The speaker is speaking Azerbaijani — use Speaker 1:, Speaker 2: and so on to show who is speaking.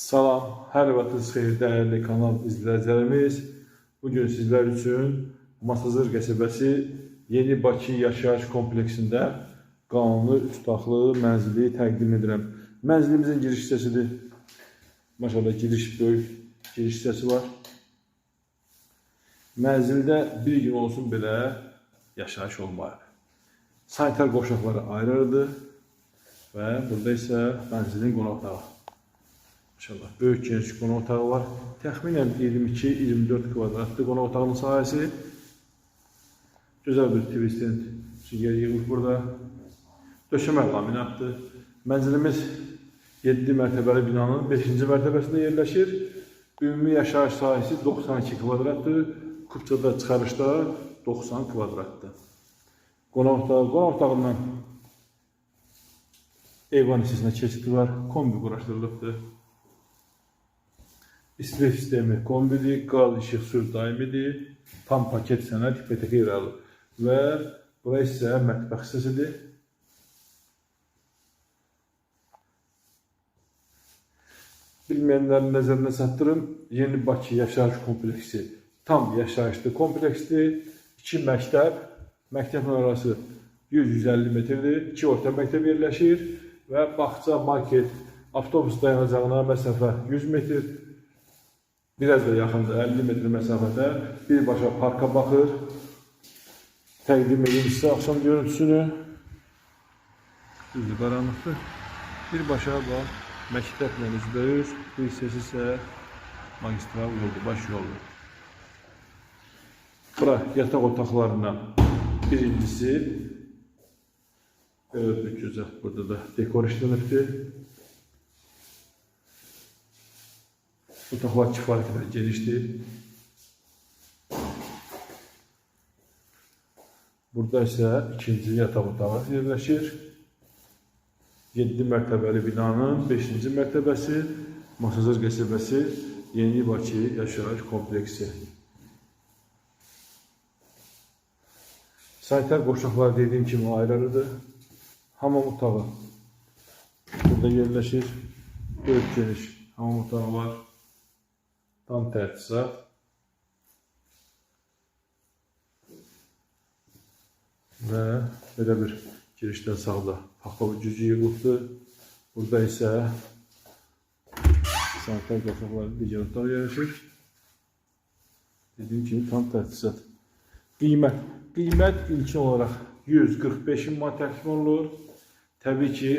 Speaker 1: Salam, hər vaxtınız xeyir dəyərli kanal izləyicilərimiz. Bugün sizlər üçün Masazır qəsəbəsi Yeni Bakı yaşayış kompleksində qanunlu 3 otaqlı mənzili təqdim edirəm. Mənzilimizin giriş hissəsidir. Maşallah böyük giriş hissəsi var. Mənzildə bir gün olsun belə yaşayış olmayıb. Sanitar qoşaqları ayrı-ayrıdır və burada isə mənzilin qonaq otağı. İnşallah böyük geniş qonaq otağı var. Təxminən 22-24 kvadratlı qonaq otağının sahəsi. Gözəl bir twistent yer yığılıb burada. Döşəmə laminatdır. Mənzilimiz 7 mərtəbəli binanın 5-ci mərtəbəsində yerləşir. Ümumi yaşayış sahəsi 92 kvadratdır. Kupçada çıxarışda 90 kvadratdır. Qonaq otağından eyvan hissəsinə keçidi var. Kombi quraşdırılıbdır. İsrif sistemi kombidir, qaz, işıq, su daimidir, tam paket sənəd ipoteka yer alır. Və bura isə mətbəx hissəsidir. Bilməyənlərin nəzərinə çatdırım, Yeni Bakı yaşayış kompleksi tam yaşayışlı kompleksdir. 2 məktəb, məktəbin arası 100-150 metrdir. 2 orta məktəb yerləşir və bağça, market, avtobus dayanacağına məsafə 100 metr. Biraz da yaxında 50 metr məsafədə birbaşa parka baxır. Təqdim edim sizə axşam görüntüsünü. Düzdür, qaranlıqdır. Birbaşa bax, məktəblə üzbəüz, bu hissəsi isə magistral yoldur, baş yoldur. Bura yataq otaqlarından birincisi, bir gözəl, burada da dekor işlənibdir. Otaqlar kifayət qədər genişdir. Burada isə ikinci yataq otağı yerləşir. 7 mərtəbəli binanın 5-ci mərtəbəsi Masazır qəsəbəsi Yeni Bakı yaşayış kompleksi. Sanitar qoşaqlar dediyim kimi ayrı-ayrıdır. Hamam otağı burada yerləşir. Böyük geniş hamam otağı var. Tam tərtizat. Və belə bir girişdən sağda paxov cücü yığılıbdır. Burada isə sanitar qoşaqları digər otaq yerləşir. Dediyim kimi tam tərtizat. Qiymət ilkin olaraq 145 min manat təklif olunur. Təbii ki,